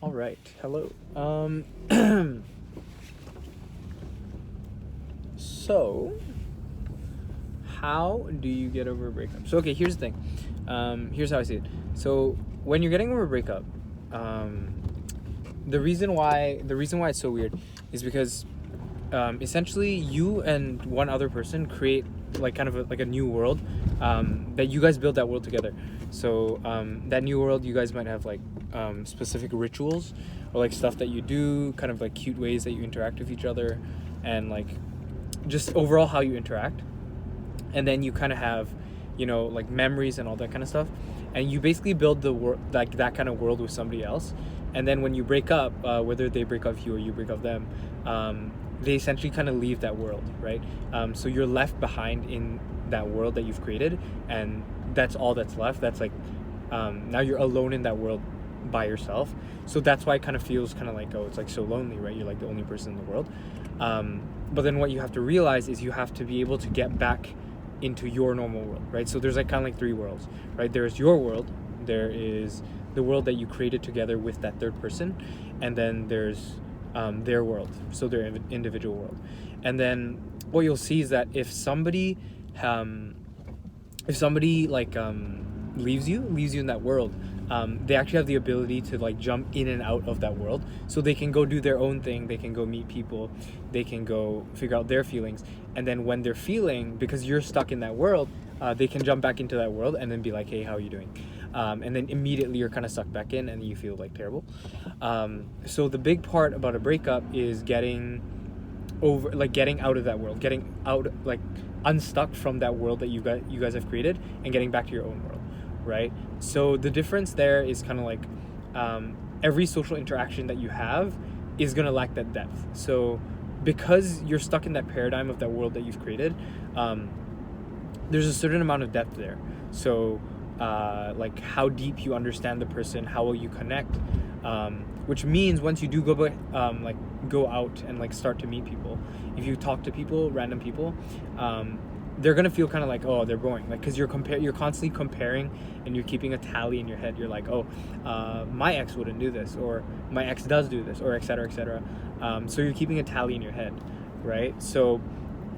All right. Hello. So, how do you get over a breakup? So, okay, here's the thing. Here's how I see it. So, when you're getting over a breakup, the reason why it's so weird is because essentially you and one other person create like kind of like a new world that you guys build that world together. So that new world, you guys might have like specific rituals or like stuff that you do, kind of like cute ways that you interact with each other, and like just overall how you interact. And then you kind of have, like memories and all that kind of stuff, and you basically build the world, like that kind of world, with somebody else. And then when you break up, whether they break up with you or you break up them, they essentially kind of leave that world, right? So you're left behind in that world that you've created, and that's all that's left. That's like now you're alone in that world by yourself. So that's why it kind of feels kind of like, oh, it's like so lonely, right? You're like the only person in the world. But then what you have to realize is you have to be able to get back into your normal world, right? So there's like kind of like three worlds, right? There's your world, there is the world that you created together with that third person, and then there's their world, so their individual world. And then what you'll see is that if somebody like leaves you in that world, they actually have the ability to like jump in and out of that world, so they can go do their own thing, they can go meet people, they can go figure out their feelings. And then when they're feeling, because you're stuck in that world, they can jump back into that world and then be like, hey, how are you doing? And then immediately you're kind of sucked back in and you feel like terrible. So the big part about a breakup is getting out of that world, getting out, like unstuck from that world that you guys have created, and getting back to your own world, right? So the difference there is kind of like every social interaction that you have is going to lack that depth. So because you're stuck in that paradigm of that world that you've created, there's a certain amount of depth there. So like how deep you understand the person, how will you connect, which means once you do go out and like start to meet people, if you talk to people, random people, they're gonna feel kind of like, oh, they're boring, like, because you're constantly comparing, and you're keeping a tally in your head. You're like, oh, my ex wouldn't do this, or my ex does do this, or etc etc. So you're keeping a tally in your head, right? So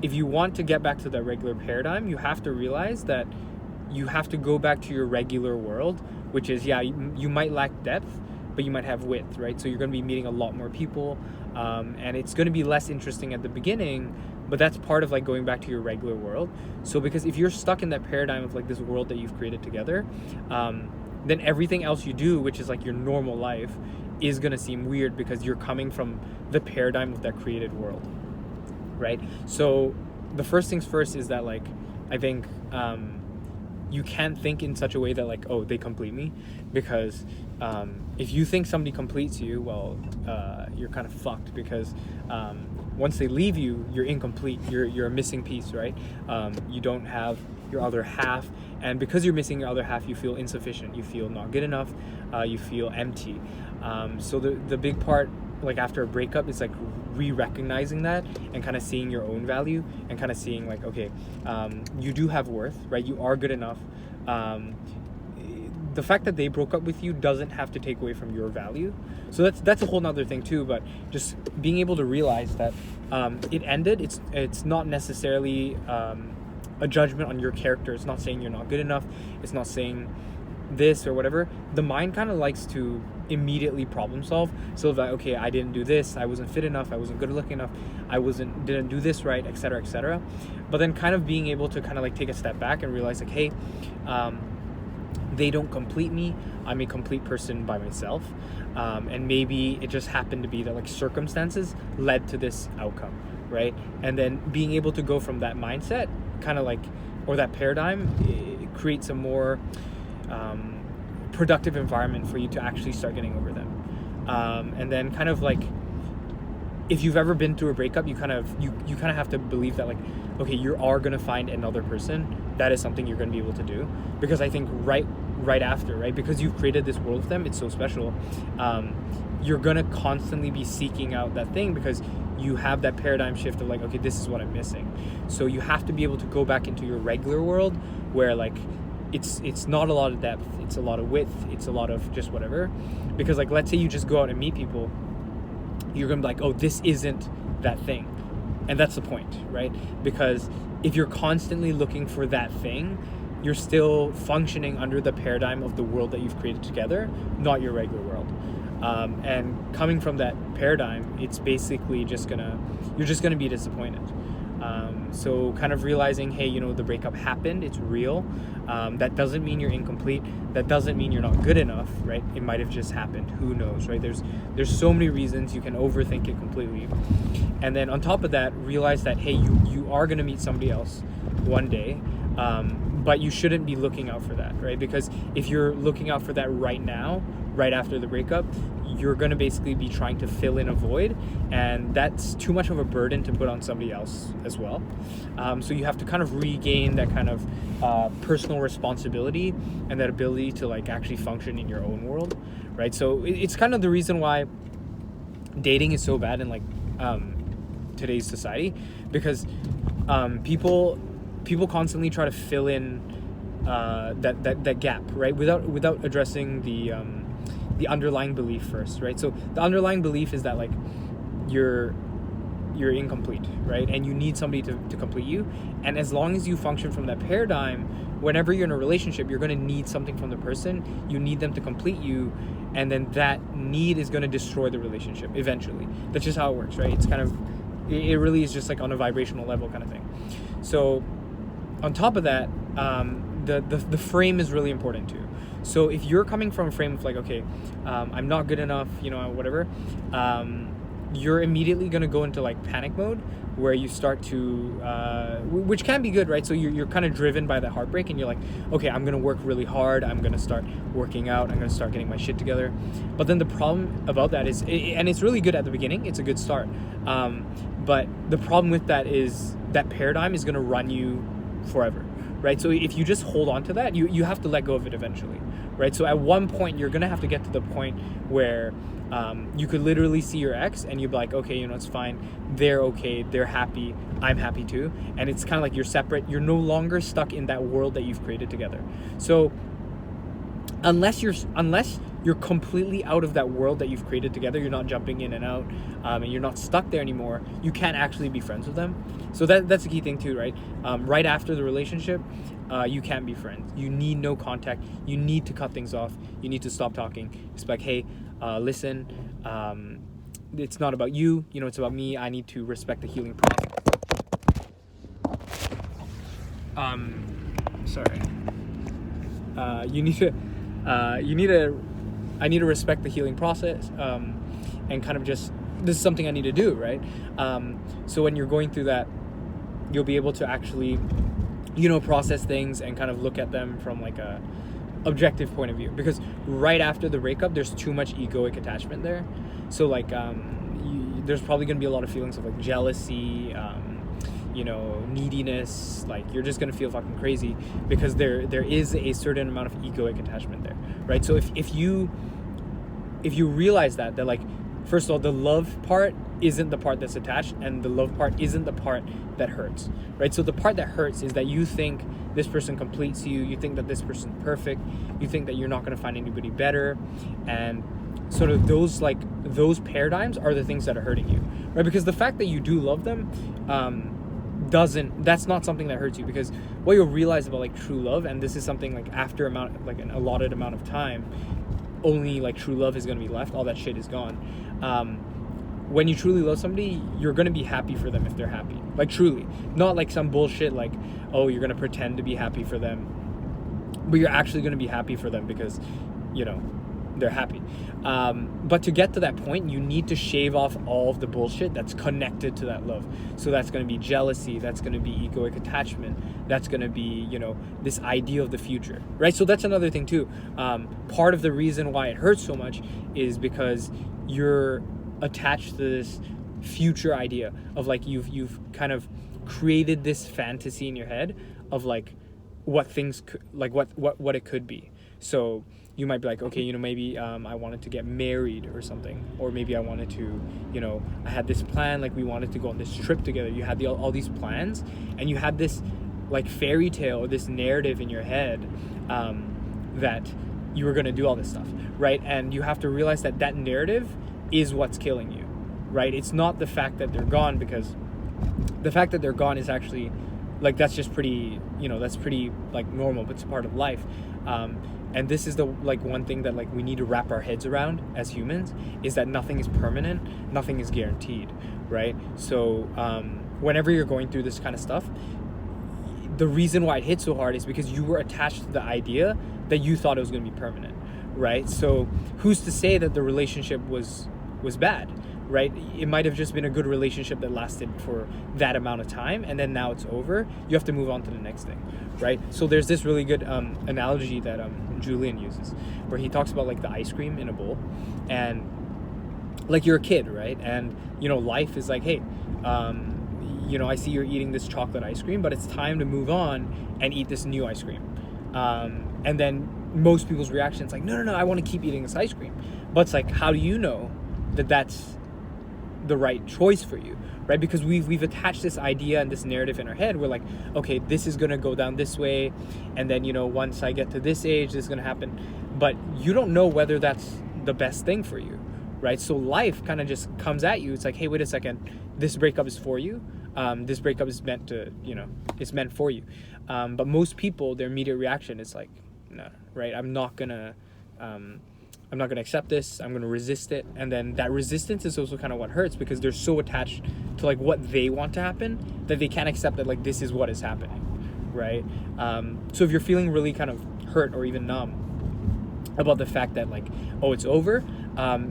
if you want to get back to that regular paradigm, you have to realize that you have to go back to your regular world, which is, you might lack depth, but you might have width, right? So you're going to be meeting a lot more people, and it's going to be less interesting at the beginning, but that's part of like going back to your regular world. So because if you're stuck in that paradigm of like this world that you've created together, then everything else you do, which is like your normal life, is going to seem weird because you're coming from the paradigm of that created world, right? So the first things first is that, like, I think you can't think in such a way that like, oh, they complete me, because if you think somebody completes you, well, you're kind of fucked, because once they leave you, you're incomplete, you're a missing piece, right? You don't have your other half, and because you're missing your other half, you feel insufficient, you feel not good enough, you feel empty. So the big part, like after a breakup, is like re-recognizing that and kind of seeing your own value, and kind of seeing like, okay, you do have worth, right? You are good enough. The fact that they broke up with you doesn't have to take away from your value. So that's a whole nother thing too. But just being able to realize that it ended, it's not necessarily a judgment on your character. It's not saying you're not good enough. It's not saying this or whatever. The mind kind of likes to immediately problem solve. So that, okay, I didn't do this, I wasn't fit enough, I wasn't good looking enough, didn't do this right, etc etc. But then kind of being able to kind of like take a step back and realize like, hey, they don't complete me, I'm a complete person by myself, and maybe it just happened to be that like circumstances led to this outcome, right? And then being able to go from that mindset, kind of like, or that paradigm, it creates a more productive environment for you to actually start getting over them. And then kind of like, if you've ever been through a breakup, you kind of have to believe that like, okay, you are going to find another person. That is something you're going to be able to do, because I think right after, right, because you've created this world with them, it's so special, you're going to constantly be seeking out that thing, because you have that paradigm shift of like, okay, this is what I'm missing. So you have to be able to go back into your regular world, where like it's not a lot of depth, it's a lot of width, it's a lot of just whatever. Because like, let's say you just go out and meet people, you're gonna be like, oh, this isn't that thing. And that's the point, right? Because if you're constantly looking for that thing, you're still functioning under the paradigm of the world that you've created together, not your regular world. And coming from that paradigm, it's basically you're just gonna be disappointed. So kind of realizing, hey, you know, the breakup happened, it's real. That doesn't mean you're incomplete. That doesn't mean you're not good enough, right? It might have just happened. Who knows, right? There's so many reasons. You can overthink it completely. And then on top of that, realize that, hey, you are going to meet somebody else one day, but you shouldn't be looking out for that, right? Because if you're looking out for that right now, right after the breakup, you're going to basically be trying to fill in a void, and that's too much of a burden to put on somebody else as well. So you have to kind of regain that kind of personal responsibility and that ability to like actually function in your own world, right? So it's kind of the reason why dating is so bad in like today's society, because people constantly try to fill in that gap, right? Without addressing the underlying belief first, right? So the underlying belief is that like you're incomplete, right? And you need somebody to complete you. And as long as you function from that paradigm, whenever you're in a relationship, you're going to need something from the person. You need them to complete you, and then that need is going to destroy the relationship eventually. That's just how it works, right? It's kind of, it really is just like on a vibrational level kind of thing. So on top of that, the frame is really important too. So if you're coming from a frame of like, okay, I'm not good enough, you know, whatever, you're immediately going to go into like panic mode, where you start to, which can be good, right? So you're kind of driven by that heartbreak, and you're like, okay, I'm going to work really hard. I'm going to start working out. I'm going to start getting my shit together. But then the problem about that is, and it's really good at the beginning, it's a good start. But the problem with that is that paradigm is going to run you forever, right? So if you just hold on to that, you have to let go of it eventually, right? So at one point, you're going to have to get to the point where you could literally see your ex and you'd be like, okay, you know, it's fine. They're okay. They're happy. I'm happy too. And it's kind of like you're separate. You're no longer stuck in that world that you've created together. So unless you're completely out of that world that you've created together, you're not jumping in and out, and you're not stuck there anymore, you can't actually be friends with them. So that's the key thing too, right? Right after the relationship, you can't be friends. You need no contact. You need to cut things off. You need to stop talking. It's like, hey, listen, it's not about you, you know, it's about me. I need to respect the healing process. Sorry. I need to respect the healing process, and kind of just, this is something I need to do, right? So when you're going through that, you'll be able to actually, you know, process things and kind of look at them from like a objective point of view. Because right after the breakup, there's too much egoic attachment there. So like, there's probably going to be a lot of feelings of like jealousy, you know, neediness. Like you're just going to feel fucking crazy because there is a certain amount of egoic attachment there, right? So if you realize that like, first of all, the love part isn't the part that's attached, and the love part isn't the part that hurts, right? So the part that hurts is that you think this person completes you, you think that this person's perfect, you think that you're not going to find anybody better, and sort of those paradigms are the things that are hurting you, right? Because the fact that you do love them, that's not something that hurts you, because what you'll realize about like true love, and this is something like after an allotted amount of time, only like true love is going to be left. All that shit is gone. When you truly love somebody, you're going to be happy for them if they're happy, like truly, not like some bullshit like, oh, you're going to pretend to be happy for them, but you're actually going to be happy for them because, you know, they're happy. But to get to that point, you need to shave off all of the bullshit that's connected to that love. So that's going to be jealousy, that's going to be egoic attachment, that's going to be, you know, this idea of the future, right? So that's another thing too. Part of the reason why it hurts so much is because you're attached to this future idea of like, you've kind of created this fantasy in your head of like what things could, like what it could be. So you might be like, okay, you know, maybe I wanted to get married or something, or maybe I wanted to, you know, I had this plan, like we wanted to go on this trip together. You had all these plans, and you had this like fairy tale or this narrative in your head that you were going to do all this stuff, right? And you have to realize that that narrative is what's killing you, right? It's not the fact that they're gone, because the fact that they're gone is actually like, that's just pretty, that's pretty like normal, but it's a part of life. And this is the like one thing that like we need to wrap our heads around as humans, is that nothing is permanent, nothing is guaranteed, right? So whenever you're going through this kind of stuff, the reason why it hits so hard is because you were attached to the idea that you thought it was going to be permanent, right? So who's to say that the relationship was bad, right? It might have just been a good relationship that lasted for that amount of time, and then now it's over. You have to move on to the next thing, right? So there's this really good analogy that Julian uses, where he talks about like the ice cream in a bowl, and like you're a kid, right? And life is like, hey, I see you're eating this chocolate ice cream, but it's time to move on and eat this new ice cream. And then most people's reaction is like, no, I want to keep eating this ice cream. But it's like, how do you know that that's the right choice for you, right? Because we've attached this idea and this narrative in our head. We're like, okay, this is going to go down this way, and then once I get to this age, this is going to happen. But you don't know whether that's the best thing for you, right? So life kind of just comes at you. It's like, hey, wait a second, this breakup is for you. This breakup is meant to, it's meant for you. But most people, their immediate reaction is like, no, right? I'm not gonna accept this. I'm gonna resist it. And then that resistance is also kind of what hurts, because they're so attached to like what they want to happen that they can't accept that like this is what is happening, right? So if you're feeling really kind of hurt or even numb about the fact that like, oh, it's over,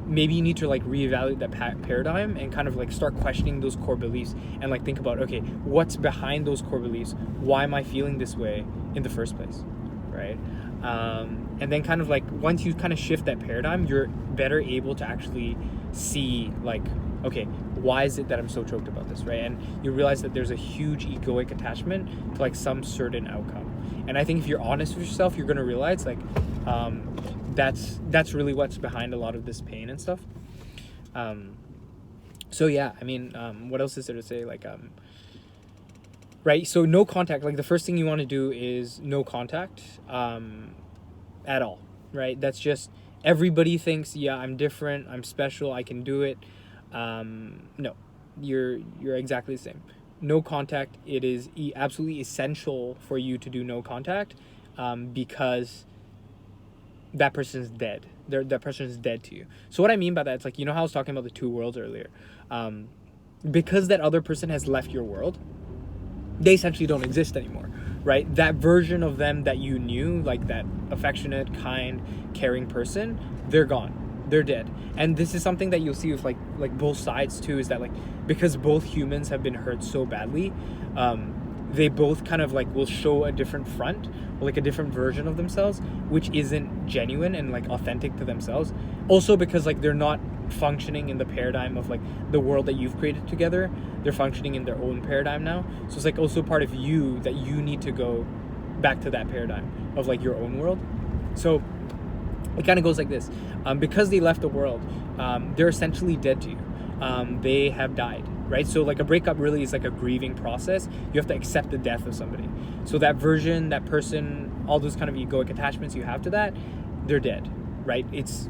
maybe you need to like reevaluate that paradigm and kind of like start questioning those core beliefs, and like think about, okay, what's behind those core beliefs? Why am I feeling this way in the first place, right? And then kind of like once you kind of shift that paradigm, you're better able to actually see like, okay, why is it that I'm so choked about this, right? And you realize that there's a huge egoic attachment to like some certain outcome. And I think if you're honest with yourself, you're going to realize like that's really what's behind a lot of this pain and stuff. So yeah, I mean, what else is there to say? Like, right, so no contact. Like the first thing you want to do is no contact at all, right? That's just, everybody thinks, yeah, I'm different, I'm special, I can do it. No, you're exactly the same. No contact. It is absolutely essential for you to do no contact, because that person is dead. That person is dead to you. So what I mean by that, it's like, how I was talking about the two worlds earlier. Because that other person has left your world, they essentially don't exist anymore, right? That version of them that you knew, like that affectionate, kind, caring person, they're gone. They're dead. And this is something that you'll see with like both sides too, is that like, because both humans have been hurt so badly, they both kind of like will show a different front, or like a different version of themselves, which isn't genuine and like authentic to themselves. Also because like they're not functioning in the paradigm of like the world that you've created together. They're functioning in their own paradigm now. So it's like also part of you that you need to go back to that paradigm of like your own world. So it kind of goes like this. Because they left the world, they're essentially dead to you. They have died, right? So like a breakup really is like a grieving process. You have to accept the death of somebody. So that version, that person, all those kind of egoic attachments you have to that, they're dead, right? It's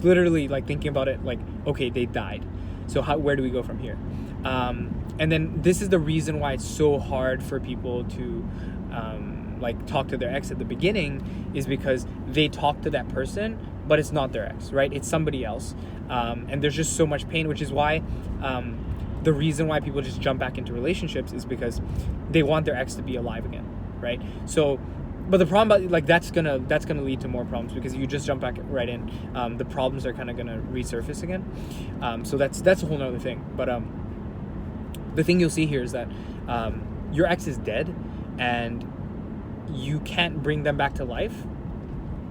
literally like thinking about it like, okay, they died. So where do we go from here? And then this is the reason why it's so hard for people to like talk to their ex at the beginning, is because they talk to that person, but it's not their ex, right? It's somebody else. And there's just so much pain, which is why the reason why people just jump back into relationships is because they want their ex to be alive again, right? So, but the problem, like that's gonna lead to more problems, because you just jump back right in, the problems are kind of gonna resurface again. So that's a whole nother thing. But the thing you'll see here is that your ex is dead, and you can't bring them back to life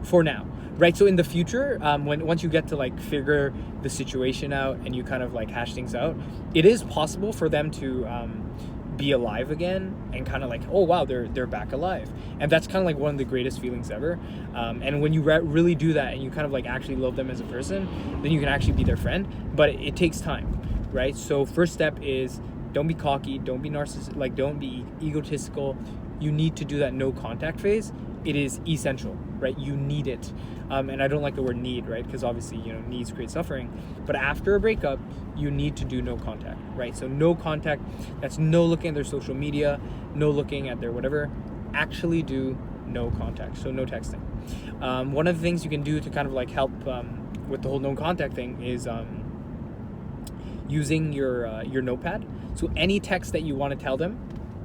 for now, right? So in the future, once you get to like figure the situation out and you kind of like hash things out, it is possible for them to be alive again, and kind of like, oh wow, they're back alive. And that's kind of like one of the greatest feelings ever. And when you really do that, and you kind of like actually love them as a person, then you can actually be their friend. But it takes time, right? So first step is Don't be cocky. Don't be narcissistic. Like, don't be egotistical. You need to do that no contact phase. It is essential, right? You need it. And I don't like the word need, right? Because obviously, needs create suffering. But after a breakup, you need to do no contact, right? So no contact, that's no looking at their social media, no looking at their whatever. Actually do no contact, so no texting. One of the things you can do to kind of like help with the whole no contact thing is using your notepad. So any text that you want to tell them,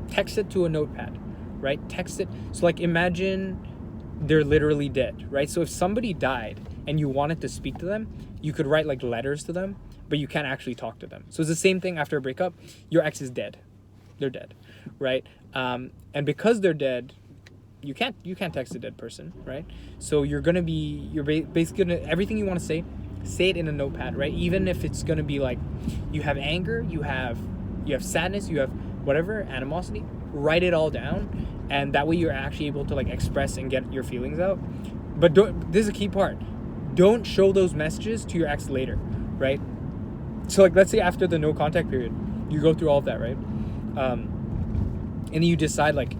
text it to a notepad, right? Text it. So like imagine they're literally dead, right? So if somebody died and you wanted to speak to them, you could write like letters to them, but you can't actually talk to them. So it's the same thing after a breakup. Your ex is dead. They're dead, right? And because they're dead, you can't text a dead person, right? So you're basically gonna, everything you want to say it in a notepad, right? Even if it's gonna be like you have anger, you have sadness, you have whatever, animosity, write it all down, and that way you're actually able to like express and get your feelings out. But this is a key part. Don't show those messages to your ex later, right? So like let's say after the no contact period, you go through all of that, right? And then you decide like,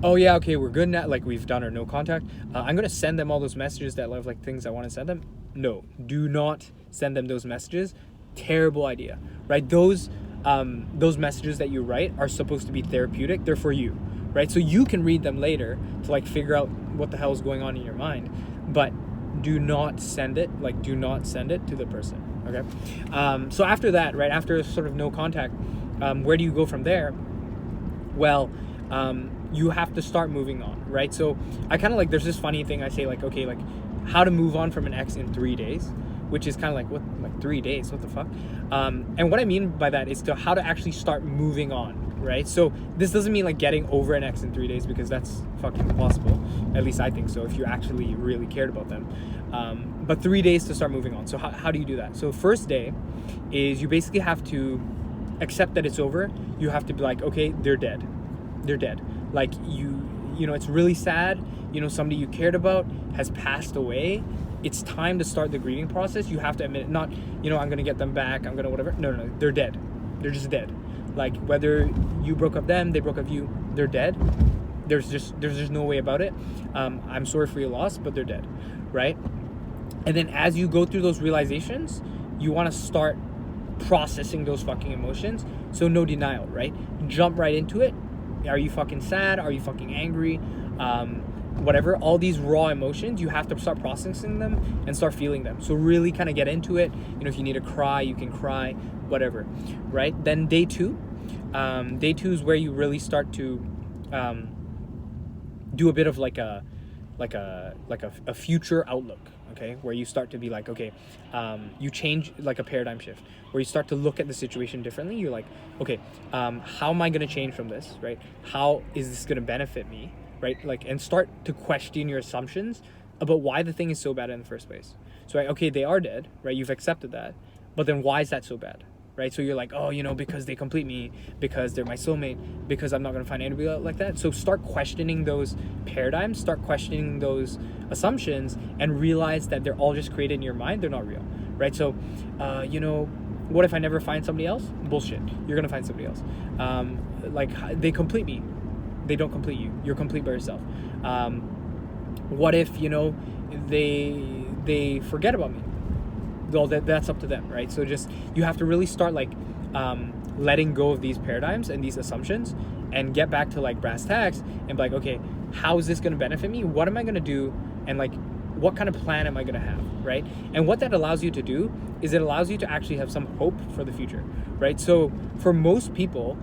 oh yeah, okay, we're good now, like we've done our no contact. I'm gonna send them all those messages that love like things I want to send them. No, do not send them those messages. Terrible idea, right? Those messages that you write are supposed to be therapeutic. They're for you, right? So you can read them later to like figure out what the hell is going on in your mind, but do not send it. Like, do not send it to the person. Okay. So after that, right, after sort of no contact, where do you go from there? Well, you have to start moving on, right? So I kind of like, there's this funny thing I say like, okay, like how to move on from an ex in 3 days, which is kind of like, what, like 3 days, what the fuck? And what I mean by that is to how to actually start moving on, right? So this doesn't mean like getting over an ex in 3 days, because that's fucking impossible. At least I think so, if you actually really cared about them. But 3 days to start moving on. So how do you do that? So first day is you basically have to accept that it's over. You have to be like, okay, they're dead. They're dead. Like you know, it's really sad. Somebody you cared about has passed away. It's time to start the grieving process. You have to admit it. Not, I'm going to get them back. I'm going to whatever. No. They're dead. They're just dead. Like whether you broke up them, they broke up you, they're dead. There's just no way about it. I'm sorry for your loss, but they're dead, right? And then as you go through those realizations, you want to start processing those fucking emotions. So no denial, right? Jump right into it. Are you fucking sad? Are you fucking angry? Whatever, all these raw emotions, you have to start processing them and start feeling them. So really kind of get into it. If you need to cry, you can cry, whatever, right? Then day two is where you really start to do a bit of like a future outlook, okay? Where you start to be like, okay, you change like a paradigm shift, where you start to look at the situation differently. You're like, okay, how am I going to change from this, right? How is this going to benefit me? Right? Like, and start to question your assumptions about why the thing is so bad in the first place. So, right, okay, they are dead, right? You've accepted that, but then why is that so bad, right? So you're like, oh, because they complete me, because they're my soulmate, because I'm not going to find anybody like that. So start questioning those paradigms, start questioning those assumptions, and realize that they're all just created in your mind. They're not real, right? So, what if I never find somebody else? Bullshit. You're going to find somebody else. Like, they complete me. They don't complete you. You're complete by yourself. What if they forget about me? Well, that's up to them, right? So just, you have to really start like letting go of these paradigms and these assumptions, and get back to like brass tacks and be like, okay, how is this going to benefit me? What am I going to do? And like, what kind of plan am I going to have, right? And what that allows you to do is it allows you to actually have some hope for the future, right? So for most people,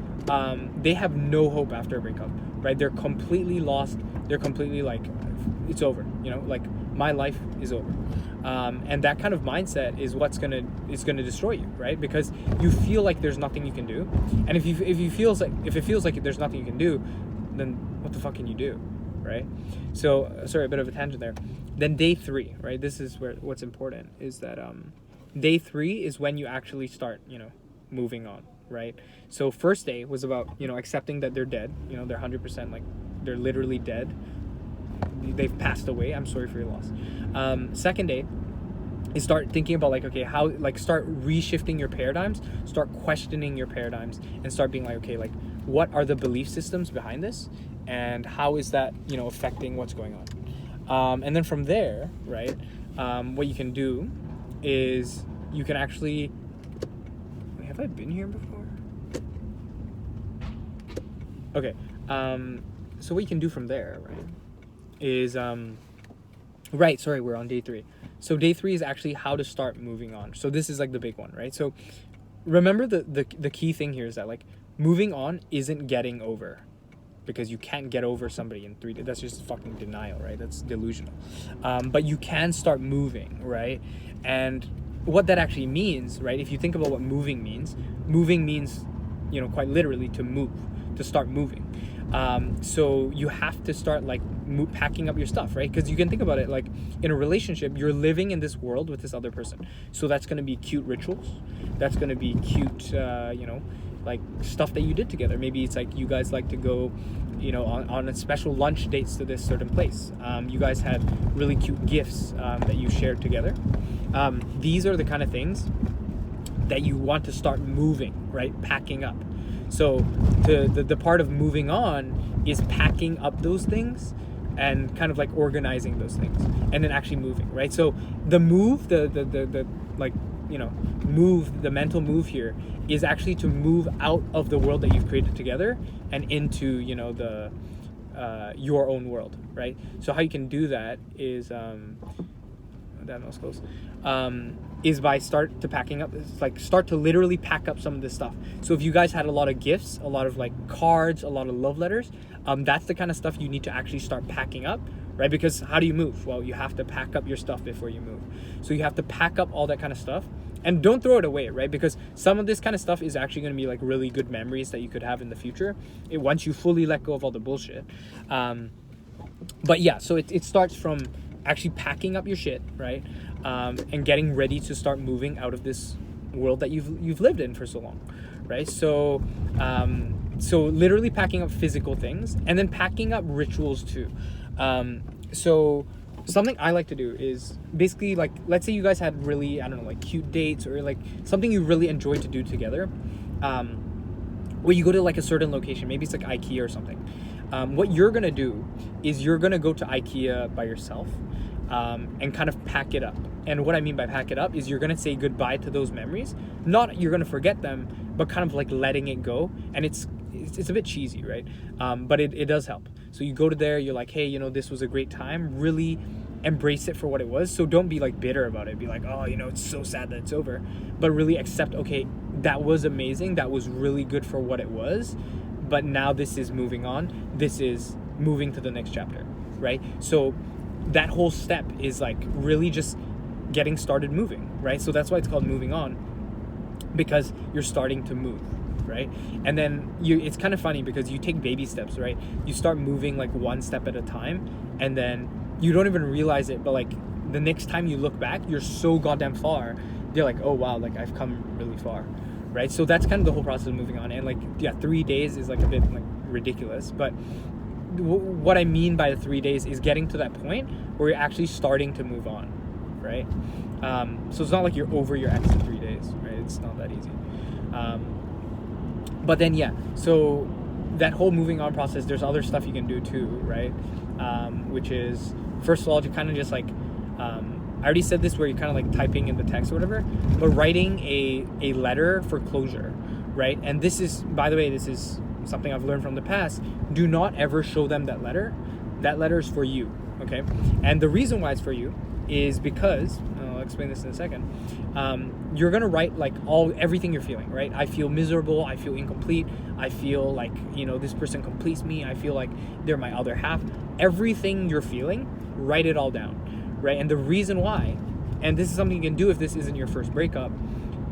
they have no hope after a breakup, right? They're completely lost. They're completely like, it's over, like my life is over. And that kind of mindset is what's gonna destroy you, right? Because you feel like there's nothing you can do. And if it feels like there's nothing you can do, then what the fuck can you do, right? So, sorry, a bit of a tangent there. Then day 3, right? This is what's important is that day 3 is when you actually start, moving on, right? So first day was about, accepting that they're dead, they're 100%, like they're literally dead. They've passed away. I'm sorry for your loss. Second day is start thinking about like, okay, how, like, start reshifting your paradigms, start questioning your paradigms, and start being like, okay, like, what are the belief systems behind this, and how is that, you know, affecting what's going on. And then from there, right, what you can do is you can actually, have I been here before? Okay, so what you can do from there, right, is right, sorry, we're on day 3. So day 3 is actually how to start moving on. So this is like the big one, right? So remember the key thing here is that, like, moving on isn't getting over, because you can't get over somebody in 3 days. That's just fucking denial, right? That's delusional. But you can start moving, right? And what that actually means, right? If you think about what moving means, you know, quite literally to move, to start moving. So you have to start like packing up your stuff, right? Because you can think about it like in a relationship, you're living in this world with this other person. So that's going to be cute rituals. That's going to be cute, you know, like stuff that you did together. Maybe it's like you guys like to go, you know, on a special lunch dates to this certain place. You guys had really cute gifts that you shared together. These are the kind of things that you want to start moving, right? Packing up. So the part of moving on is packing up those things and kind of like organizing those things and then actually moving, right? So the move, the like, you know, move, the mental move here is actually to move out of the world that you've created together and into, you know, the your own world, right? So how you can do that is that was close. Is by start to literally pack up some of this stuff. So if you guys had a lot of gifts, a lot of like cards, a lot of love letters, that's the kind of stuff you need to actually start packing up, right? Because how do you move? Well, you have to pack up your stuff before you move. So you have to pack up all that kind of stuff and don't throw it away, right? Because some of this kind of stuff is actually going to be like really good memories that you could have in the future once you fully let go of all the bullshit. But yeah, so it starts from actually packing up your shit, right? And getting ready to start moving out of this world that you've lived in for so long, right? So so literally packing up physical things and then packing up rituals too. So something I like to do is basically like, let's say you guys had really, I don't know, like cute dates or like something you really enjoy to do together. Where you go to like a certain location, maybe it's like IKEA or something. What you're gonna do is you're gonna go to IKEA by yourself. And kind of pack it up. And what I mean by pack it up is you're going to say goodbye to those memories. Not you're going to forget them, but kind of like letting it go. And it's a bit cheesy, right? But it does help. So you go to there, you're like, hey, you know, this was a great time. Really embrace it for what it was. So don't be like bitter about it. Be like, oh, you know, it's so sad that it's over. But really accept, okay, that was amazing. That was really good for what it was. But now this is moving on. This is moving to the next chapter, right? So that whole step is like really just getting started moving, right? So that's why it's called moving on, because you're starting to move, right? And then it's kind of funny because you take baby steps, right? You start moving like one step at a time, and then you don't even realize it, but like the next time you look back, you're so goddamn far. You're like, oh wow, like I've come really far, right? So that's kind of the whole process of moving on. And like, yeah, 3 days is like a bit like ridiculous, but what I mean by the 3 days is getting to that point where you're actually starting to move on, right? So it's not like you're over your ex in 3 days, right? It's not that easy. But then, yeah, so that whole moving on process, there's other stuff you can do too, right? Which is, first of all, to kind of just like, I already said this where you're kind of like typing in the text or whatever, but writing a letter for closure, right? And this is, by the way, this is something I've learned from the past. Do not ever show them that letter. That letter is for you, okay? And the reason why it's for you is because, I'll explain this in a second, you're gonna write like everything you're feeling, right? I feel miserable, I feel incomplete, I feel like, you know, this person completes me, I feel like they're my other half. Everything you're feeling, write it all down, right? And the reason why, and this is something you can do if this isn't your first breakup,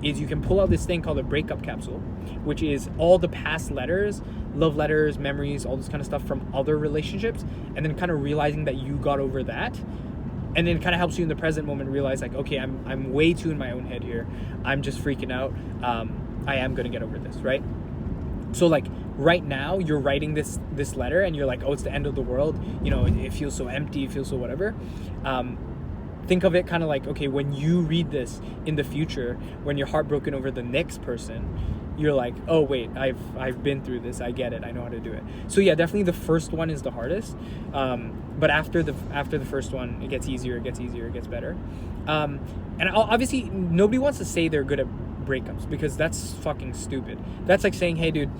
is you can pull out this thing called a breakup capsule, which is all the past letters, love letters, memories, all this kind of stuff from other relationships, and then kind of realizing that you got over that, and then it kind of helps you in the present moment realize like, okay, I'm way too in my own head here, I'm just freaking out, I am gonna get over this, right? So like right now you're writing this letter and you're like, oh, it's the end of the world, you know, it feels so empty, it feels so whatever. think of it kind of like, okay, when you read this in the future, when you're heartbroken over the next person, you're like, oh wait, I've been through this, I get it, I know how to do it. So yeah, definitely the first one is the hardest, but after the first one, it gets easier, it gets better. And obviously nobody wants to say they're good at breakups, because that's fucking stupid. That's like saying, hey dude,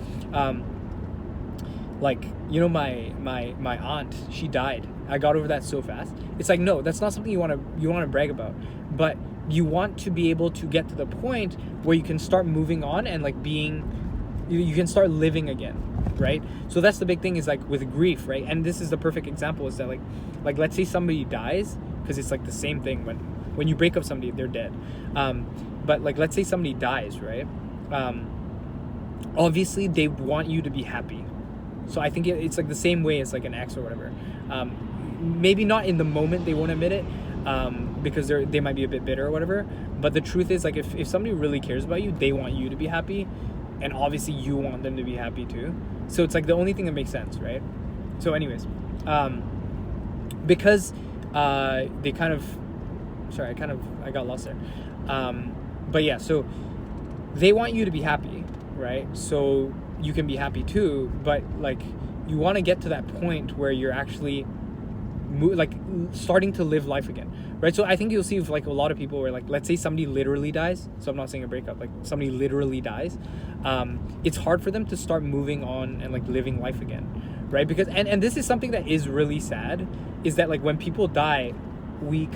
like, you know, my aunt, she died, I got over that so fast. It's like, no, that's not something you want to brag about, but you want to be able to get to the point where you can start moving on and like you can start living again, right? So that's the big thing, is like with grief, right? And this is the perfect example, is that like let's say somebody dies, because it's like the same thing when you break up somebody, they're dead. But like, let's say somebody dies, right? Obviously they want you to be happy. So I think it's like the same way as like an ex or whatever. Maybe not in the moment, they won't admit it, because they might be a bit bitter or whatever. But the truth is, like, if somebody really cares about you, they want you to be happy, and obviously you want them to be happy too. So it's like the only thing that makes sense, right? So anyways, because they kind of, sorry, I got lost there. But yeah, so they want you to be happy, right? So you can be happy too, but like, you want to get to that point where you're actually like starting to live life again, right? So I think you'll see with like a lot of people where, like, let's say somebody literally dies, so I'm not saying a breakup, like somebody literally dies, it's hard for them to start moving on and like living life again, right? Because and this is something that is really sad, is that like when people die, we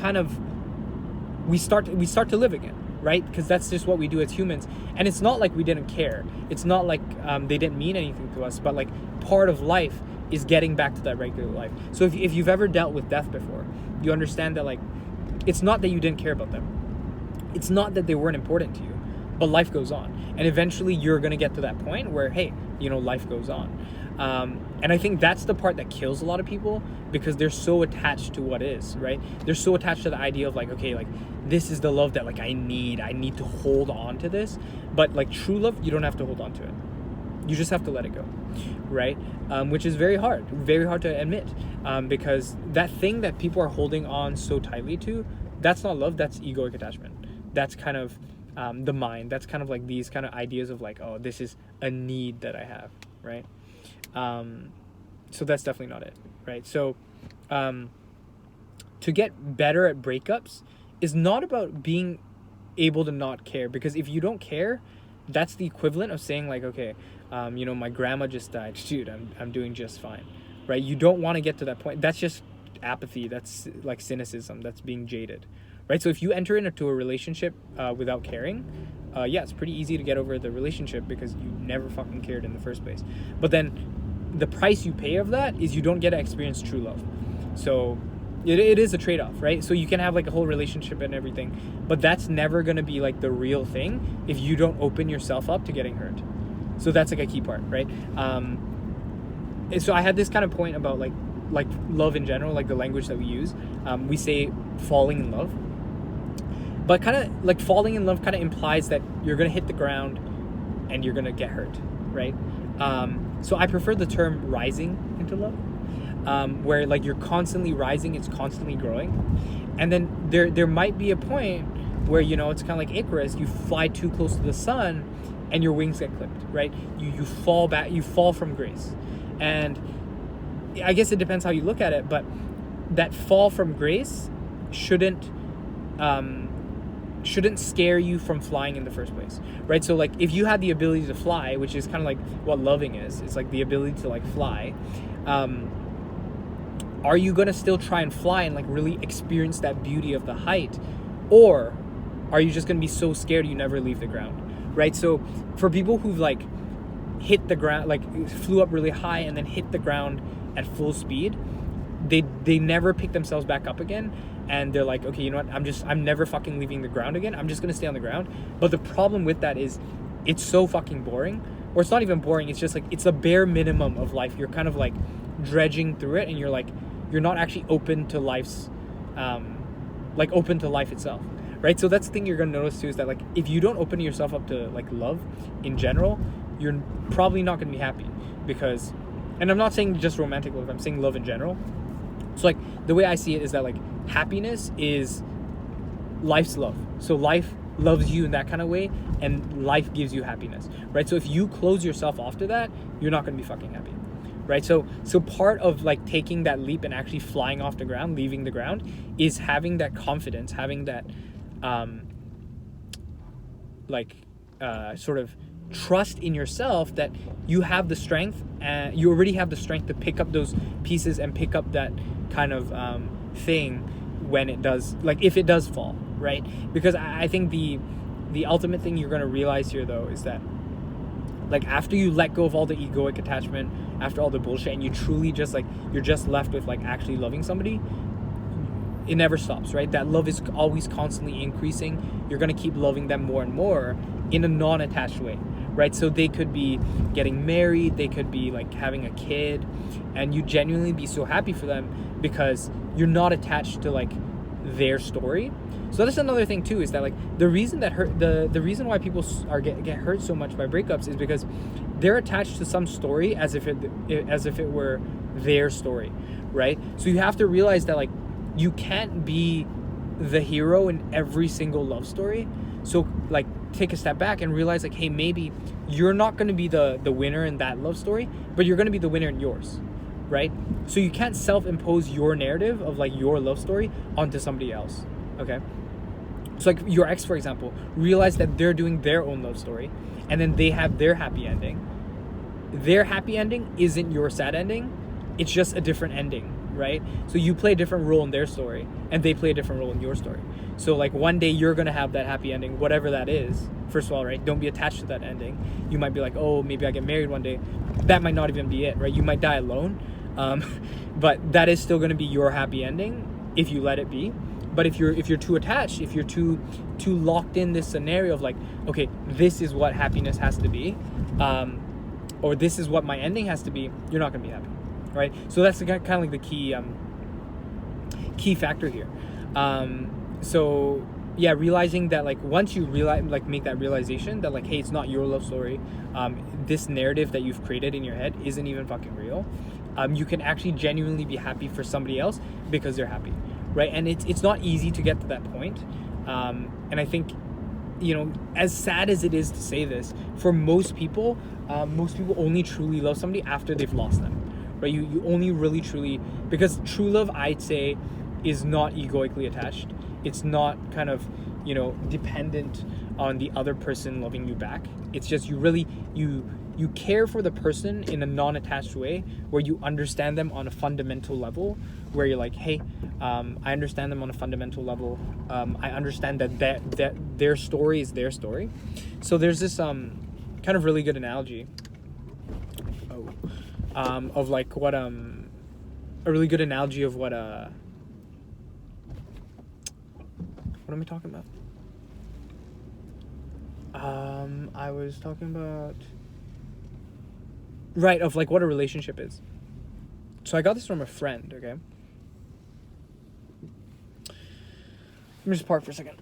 start to live again, right? Because that's just what we do as humans. And it's not like we didn't care, it's not like they didn't mean anything to us, but like part of life is getting back to that regular life. So if you've ever dealt with death before, you understand that like, it's not that you didn't care about them, it's not that they weren't important to you, but life goes on, and eventually you're gonna get to that point where, hey, you know, life goes on. And I think that's the part that kills a lot of people, because they're so attached to what is, right? They're so attached to the idea of like, okay, like, this is the love that like I need to hold on to this. But like true love, you don't have to hold on to it, you just have to let it go, right? Which is very hard to admit, because that thing that people are holding on so tightly to, that's not love, that's egoic attachment. That's kind of the mind, that's kind of like these kind of ideas of like, oh, this is a need that I have, right? So that's definitely not it, right? So to get better at breakups is not about being able to not care, because if you don't care, that's the equivalent of saying like, okay, you know, my grandma just died, dude, I'm doing just fine, right? You don't want to get to that point. That's just apathy, that's like cynicism, that's being jaded, right? So if you enter into a relationship without caring, yeah, it's pretty easy to get over the relationship because you never fucking cared in the first place. But then the price you pay of that is you don't get to experience true love. So it is a trade-off, right? So you can have like a whole relationship and everything, but that's never going to be like the real thing if you don't open yourself up to getting hurt. So that's like a key part, right? So I had this kind of point about like love in general, like the language that we use. We say falling in love, but kind of like falling in love kind of implies that you're going to hit the ground and you're going to get hurt, right? So I prefer the term rising into love, where like you're constantly rising, it's constantly growing. And then there might be a point where, you know, it's kind of like Icarus, you fly too close to the sun and your wings get clipped, right? You fall back, you fall from grace. And I guess it depends how you look at it, but that fall from grace shouldn't scare you from flying in the first place, right? So like if you had the ability to fly, which is kind of like what loving is, it's like the ability to like fly, are you gonna still try and fly and like really experience that beauty of the height, or are you just gonna be so scared you never leave the ground, right? So for people who've like hit the ground, like flew up really high and then hit the ground at full speed, they never pick themselves back up again. And they're like, okay, you know what? I'm never fucking leaving the ground again. I'm just going to stay on the ground. But the problem with that is it's so fucking boring. Or it's not even boring. It's just like, it's the bare minimum of life. You're kind of like dredging through it. And you're like, you're not actually open to life's, open to life itself. Right? So that's the thing you're going to notice too, is that like, if you don't open yourself up to like love in general, you're probably not going to be happy. Because, and I'm not saying just romantic love, I'm saying love in general. So like the way I see it is that like happiness is life's love. So life loves you in that kind of way, and life gives you happiness, right? So if you close yourself off to that, you're not going to be fucking happy, right? So part of like taking that leap and actually flying off the ground, leaving the ground, is having that confidence, having that like sort of trust in yourself that you have the strength, and you already have the strength to pick up those pieces and pick up that kind of thing when it does, like if it does fall, right? Because I think the ultimate thing you're going to realize here though is that, like, after you let go of all the egoic attachment, after all the bullshit, and you truly just like, you're just left with like actually loving somebody, it never stops, right? That love is always constantly increasing. You're going to keep loving them more and more in a non-attached way, right? So they could be getting married, they could be like having a kid, and you genuinely be so happy for them because you're not attached to like their story. So that's another thing too, is that like the reason that the reason why people get hurt so much by breakups is because they're attached to some story as if it were their story, right? So you have to realize that like you can't be the hero in every single love story. So like take a step back and realize like, hey, maybe you're not going to be the winner in that love story, but you're going to be the winner in yours, right? So you can't self-impose your narrative of like your love story onto somebody else, okay? So like your ex, for example, realize that they're doing their own love story, and then they have their happy ending. Their happy ending isn't your sad ending. It's just a different ending, right? So you play a different role in their story, and they play a different role in your story. So like one day you're going to have that happy ending, whatever that is. First of all, right, don't be attached to that ending. You might be like, oh, maybe I get married one day. That might not even be it, right? You might die alone. But that is still going to be your happy ending if you let it be. But if you're too attached, if you're too locked in this scenario of like, okay, this is what happiness has to be, or this is what my ending has to be, you're not going to be happy, right? So that's kind of like the key factor here. So yeah, realizing that like once you realize, like make that realization that like, hey, it's not your love story, this narrative that you've created in your head isn't even fucking real. You can actually genuinely be happy for somebody else because they're happy, right? And it's not easy to get to that point. And I think, you know, as sad as it is to say this, for most people only truly love somebody after they've lost them, right? You only really truly, because true love, I'd say, is not egoically attached. It's not kind of, you know, dependent on the other person loving you back. It's just you care for the person in a non-attached way, where you understand them on a fundamental level, where you're like, hey, I understand them on a fundamental level. I understand that their story is their story. So there's this kind of really good analogy of like what a really good analogy of what am I talking about? I was talking about, right, of like what a relationship is. So I got this from a friend, okay? Let me just park for a second.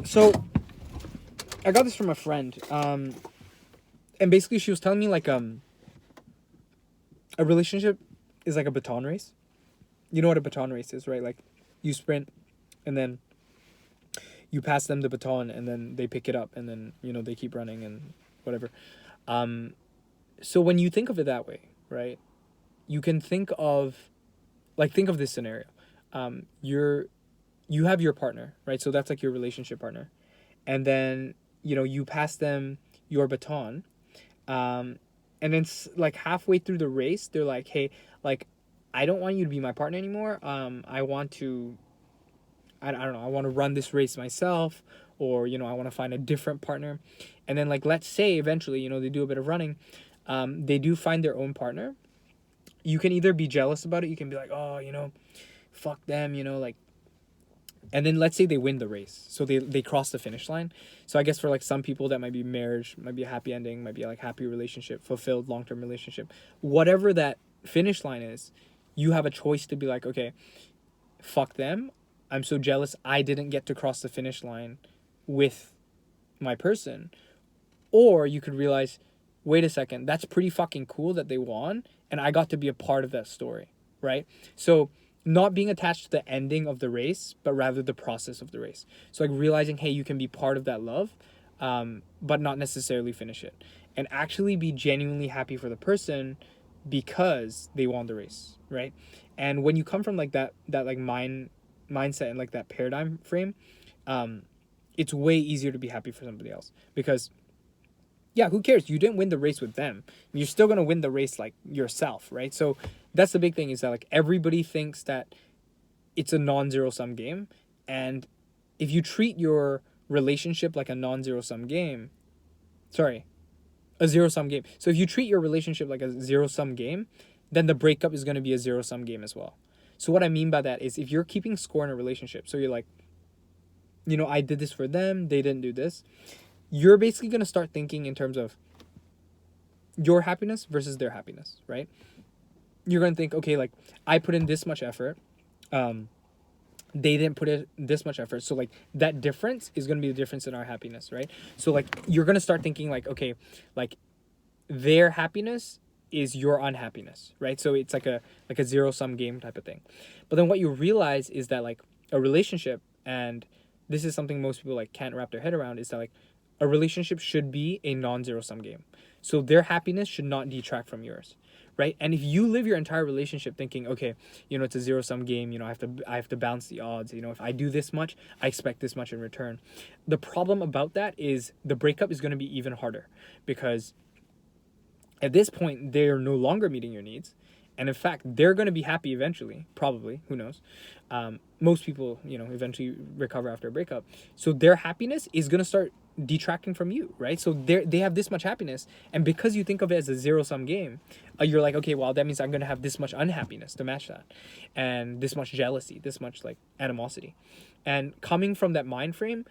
So I got this from a friend, and basically she was telling me like a relationship is like a baton race. You know what a baton race is, right? Like you sprint, and then you pass them the baton, and then they pick it up, and then, you know, they keep running and whatever. So when you think of it that way, right, you can think of this scenario. You have your partner, right? So that's like your relationship partner. And then, you know, you pass them your baton. And then like halfway through the race, they're like, hey, like, I don't want you to be my partner anymore. I want to, I don't know, I want to run this race myself, or, you know, I want to find a different partner. And then, like, let's say eventually, you know, they do a bit of running. They do find their own partner. You can either be jealous about it. You can be like, oh, you know, fuck them, you know, like, and then let's say they win the race. So they cross the finish line. So I guess for like some people that might be marriage, might be a happy ending, might be like happy relationship, fulfilled long-term relationship. Whatever that finish line is, you have a choice to be like, okay, fuck them. I'm so jealous I didn't get to cross the finish line with my person. Or you could realize, wait a second, that's pretty fucking cool that they won, and I got to be a part of that story, right? So not being attached to the ending of the race, but rather the process of the race. So like realizing, hey, you can be part of that love, but not necessarily finish it, and actually be genuinely happy for the person because they won the race, right? And when you come from like that like mindset and like that paradigm frame, um, it's way easier to be happy for somebody else because yeah, who cares? You didn't win the race with them. You're still gonna win the race like yourself, right? So that's the big thing is that like everybody thinks that it's a non-zero sum game, and if you treat your relationship like a non-zero sum game, sorry, a zero sum game. So if you treat your relationship like a zero sum game, then the breakup is gonna be a zero sum game as well. So what I mean by that is if you're keeping score in a relationship, so you're like, I did this for them, they didn't do this, you're basically going to start thinking in terms of your happiness versus their happiness, right? You're going to think, okay, like I put in this much effort. They didn't put in this much effort. So like that difference is going to be the difference in our happiness, right? So like you're going to start thinking like, okay, like their happiness is your unhappiness, right? So it's like a zero sum game type of thing. But then what you realize is that like a relationship, and this is something most people like can't wrap their head around, is that like a relationship should be a non-zero sum game. So their happiness should not detract from yours, right? And if you live your entire relationship thinking, okay, it's a zero sum game, I have to balance the odds, if I do this much, I expect this much in return. The problem about that is the breakup is going to be even harder because at this point they're no longer meeting your needs, and in fact they're going to be happy eventually, probably, who knows. Most people eventually recover after a breakup, so their happiness is going to start detracting from you, right? So they have this much happiness, and because you think of it as a zero sum game, you're like, okay, well, that means I'm going to have this much unhappiness to match that, and this much jealousy, this much like animosity. And coming from that mind frame,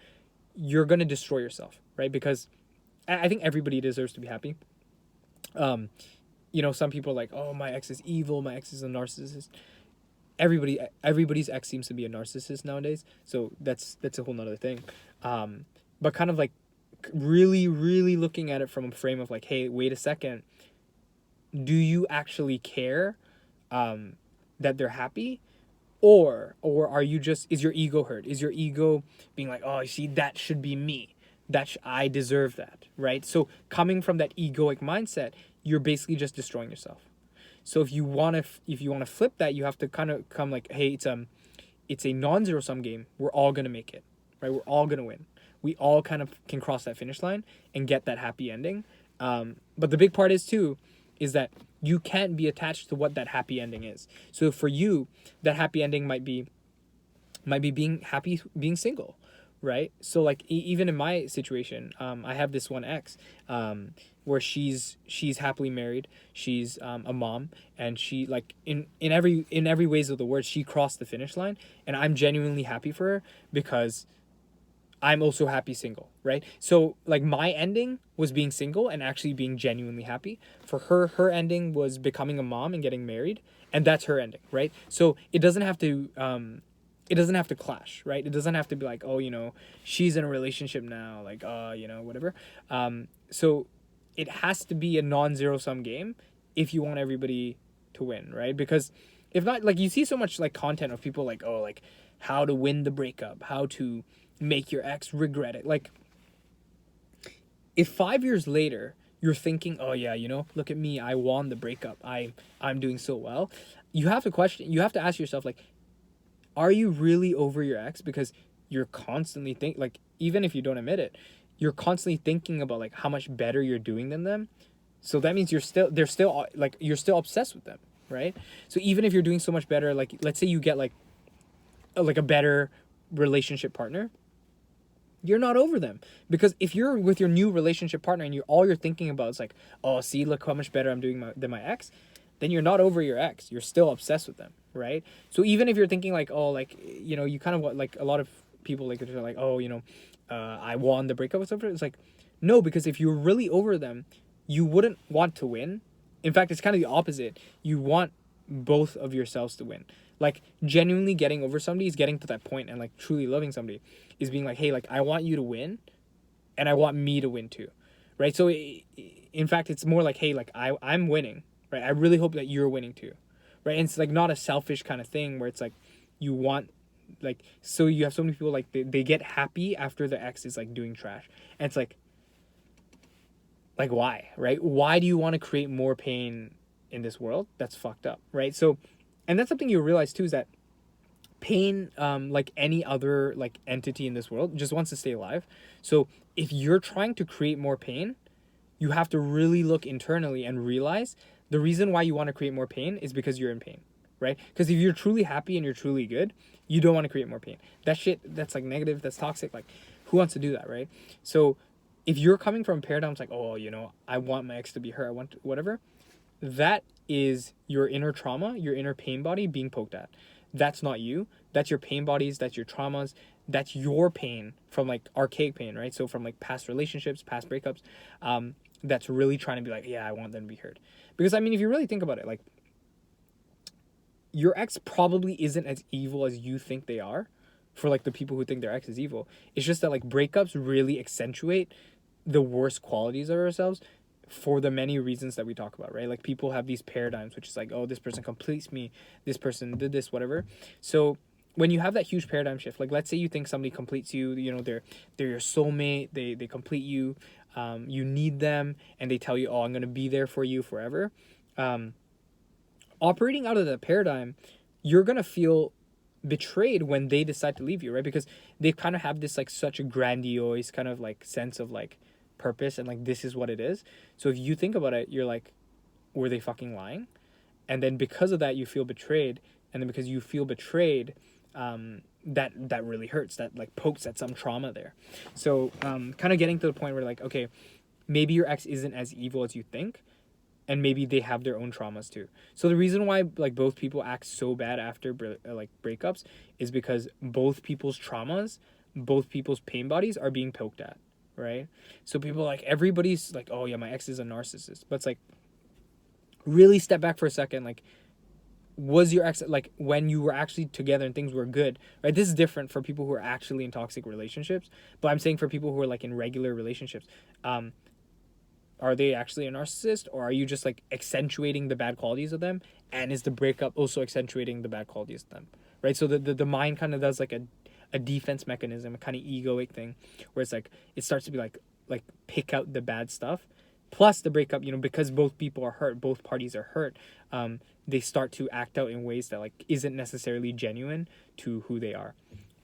you're going to destroy yourself, right? Because I think everybody deserves to be happy. Some people are like, oh, my ex is evil, my ex is a narcissist. Everybody's ex seems to be a narcissist nowadays, so that's a whole nother thing. But kind of like really, really looking at it from a frame of like, hey, wait a second, do you actually care that they're happy? Or are you just, is your ego hurt? Is your ego being like, oh, you see, that should be me. I deserve that, right? So coming from that egoic mindset, you're basically just destroying yourself. So if you want to flip that, you have to kind of come like, hey, it's a non-zero sum game. We're all going to make it, right? We're all going to win. We all kind of can cross that finish line and get that happy ending. But the big part is that you can't be attached to what that happy ending is. So for you, that happy ending might be being happy, being single, right? So like even in my situation, I have this one ex where she's happily married, she's a mom, and she like in every ways of the word, she crossed the finish line, and I'm genuinely happy for her because I'm also happy single, right? So like my ending was being single and actually being genuinely happy. For her ending was becoming a mom and getting married, and that's her ending, right? So it doesn't have to clash, right? It doesn't have to be like, oh, she's in a relationship now, like whatever. So it has to be a non-zero sum game if you want everybody to win, right? Because if not, like you see so much like content of people like, oh, like how to win the breakup, how to make your ex regret it. Like if 5 years later you're thinking, oh yeah, look at me, I won the breakup, I'm doing so well, you have to ask yourself, like, are you really over your ex? Because you're constantly like, even if you don't admit it, you're constantly thinking about like how much better you're doing than them. So that means you're still obsessed with them, right? So even if you're doing so much better, like let's say you get like a better relationship partner, you're not over them. Because if you're with your new relationship partner and all you're thinking about is like, oh, see, look how much better I'm doing than my ex, then you're not over your ex. You're still obsessed with them, right? So even if you're thinking like, oh, like, you kind of want, like a lot of people like they're like, oh, I won the breakup or something. It's like, no, because if you're really over them, you wouldn't want to win. In fact, it's kind of the opposite. You want both of yourselves to win. Like genuinely getting over somebody is getting to that point, and like truly loving somebody is being like, hey, like I want you to win and I want me to win too, right? So in fact, it's more like, hey, like I'm winning, right? I really hope that you're winning too, right? And it's like not a selfish kind of thing where it's like you want, like, so you have so many people like they get happy after the ex is like doing trash, and it's like why, right? Why do you want to create more pain in this world? That's fucked up, right? So, and that's something you realize too, is that pain, like any other like entity in this world, just wants to stay alive. So if you're trying to create more pain, you have to really look internally and realize the reason why you want to create more pain is because you're in pain, right? Because if you're truly happy and you're truly good, you don't want to create more pain. That shit, that's like negative, that's toxic. Like, who wants to do that, right? So if you're coming from paradigms like, oh, I want my ex to be hurt, I want whatever, that is your inner trauma, your inner pain body being poked at. That's not you. That's your pain bodies, that's your traumas, that's your pain from like archaic pain, right? So from like past relationships, past breakups, that's really trying to be like, yeah, I want them to be heard. Because I mean, if you really think about it, like, your ex probably isn't as evil as you think they are, for like the people who think their ex is evil. It's just that like breakups really accentuate the worst qualities of ourselves for the many reasons that we talk about, right? Like, people have these paradigms, which is like, oh, this person completes me, this person did this, whatever. So when you have that huge paradigm shift, like, let's say you think somebody completes you, they're your soulmate, they complete you, you need them, and they tell you, oh, I'm going to be there for you forever. Operating out of that paradigm, you're going to feel betrayed when they decide to leave you, right? Because they kind of have this like such a grandiose kind of like sense of like purpose, and like, this is what it is. So if you think about it, you're like, were they fucking lying? And then because of that, you feel betrayed, and then because you feel betrayed, that really hurts, that like pokes at some trauma there. So kind of getting to the point where like, okay, maybe your ex isn't as evil as you think, and maybe they have their own traumas too. So the reason why like both people act so bad after like breakups is because both people's traumas, both people's pain bodies are being poked at, right? So people like, everybody's like, oh yeah, my ex is a narcissist, but it's like, really step back for a second. Like, was your ex, like, when you were actually together and things were good, right? This is different for people who are actually in toxic relationships, but I'm saying for people who are like in regular relationships, are they actually a narcissist, or are you just like accentuating the bad qualities of them, and is the breakup also accentuating the bad qualities of them, right? So the mind kind of does like a defense mechanism, a kind of egoic thing, where it's like, it starts to be like pick out the bad stuff, plus the breakup, because both people are hurt, both parties are hurt, they start to act out in ways that like isn't necessarily genuine to who they are,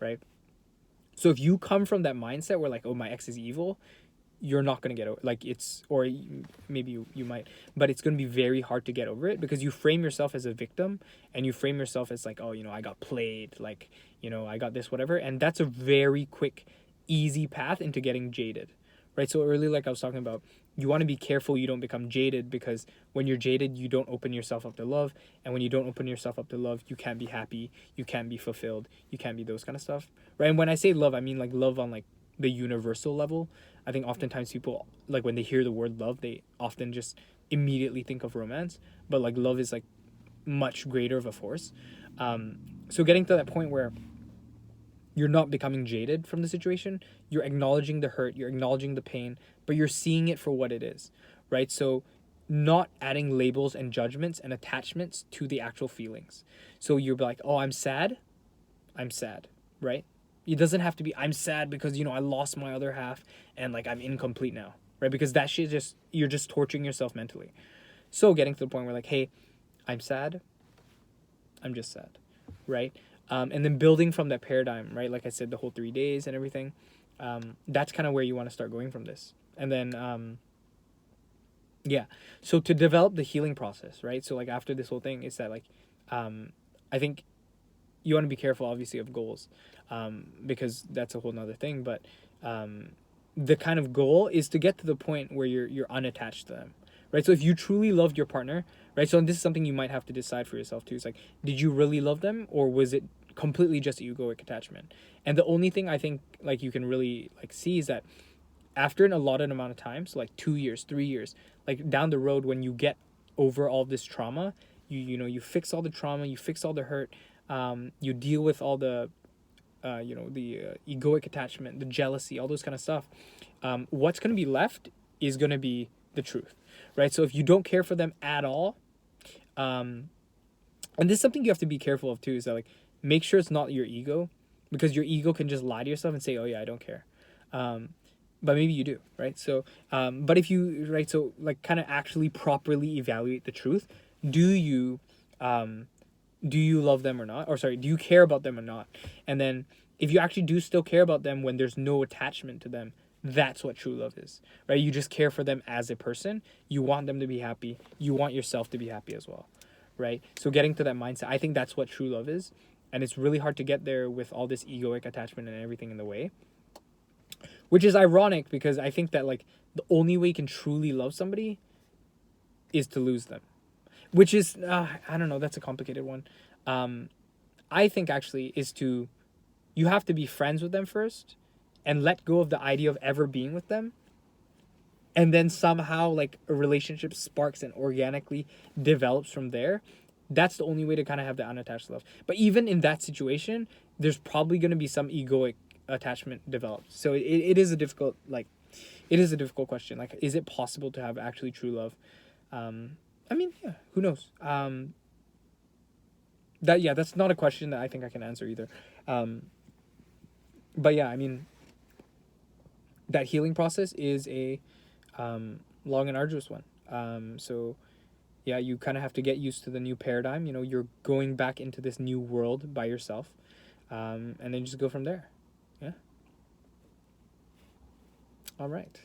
right? So if you come from that mindset where like, oh, my ex is evil, you're not going to get over, like, it's, or maybe you might, but it's going to be very hard to get over it, because you frame yourself as a victim, and you frame yourself as like, oh, I got played, like, I got this, whatever. And that's a very quick, easy path into getting jaded, right? So earlier, like I was talking about, you want to be careful you don't become jaded, because when you're jaded, you don't open yourself up to love. And when you don't open yourself up to love, you can't be happy, you can't be fulfilled, you can't be those kind of stuff, right? And when I say love, I mean like love on like the universal level. I think oftentimes people, like, when they hear the word love, they often just immediately think of romance, but like love is like much greater of a force. So getting to that point where you're not becoming jaded from the situation, you're acknowledging the hurt, you're acknowledging the pain, but you're seeing it for what it is, right? So not adding labels and judgments and attachments to the actual feelings. So you're like, oh, I'm sad, right? It doesn't have to be, I'm sad because, I lost my other half and like I'm incomplete now, right? Because that shit you're just torturing yourself mentally. So getting to the point where like, hey, I'm sad, I'm just sad, right? And then building from that paradigm, right? Like I said, the whole 3 days and everything, that's kind of where you want to start going from this. And then, yeah. So to develop the healing process, right? So like after this whole thing, it's that like, I think you want to be careful, obviously, of goals, because that's a whole nother thing. But the kind of goal is to get to the point where you're unattached to them, right? So if you truly loved your partner, right? So this is something you might have to decide for yourself too. It's like, did you really love them, or was it completely just egoic attachment? And the only thing I think like you can really like see is that after an allotted amount of time, so like 2 years, 3 years, like down the road, when you get over all this trauma, you fix all the trauma, you fix all the hurt, you deal with all the egoic attachment, the jealousy, all those kind of stuff. What's going to be left is going to be the truth, right? So if you don't care for them at all, And this is something you have to be careful of too, is that like make sure it's not your ego, because your ego can just lie to yourself and say, oh yeah, I don't care. um, but maybe you do, right? So but if you, right, so like kind of actually properly evaluate the truth. Do you um, do you love them or not, or sorry, do you care about them or not? And then if you actually do still care about them when there's no attachment to them, that's what true love is, right? You just care for them as a person. You want them to be happy, you want yourself to be happy as well, right? So getting to that mindset, I think that's what true love is. And it's really hard to get there with all this egoic attachment and everything in the way, which is ironic because I think that like the only way you can truly love somebody is to lose them, which is I don't know, that's a complicated one. um, I think actually is to, you have to be friends with them first and let go of the idea of ever being with them, and then somehow like a relationship sparks and organically develops from there. That's the only way to kind of have the unattached love. But even in that situation, there's probably going to be some egoic attachment developed. So it is a difficult, like, it is a difficult question. Like, is it possible to have actually true love? I mean, yeah, who knows? That, yeah, that's not a question that I think I can answer either. Um, but yeah, I mean, that healing process is a long and arduous one. So yeah, you kind of have to get used to the new paradigm. You know, you're going back into this new world by yourself, and then just go from there. Yeah. All right.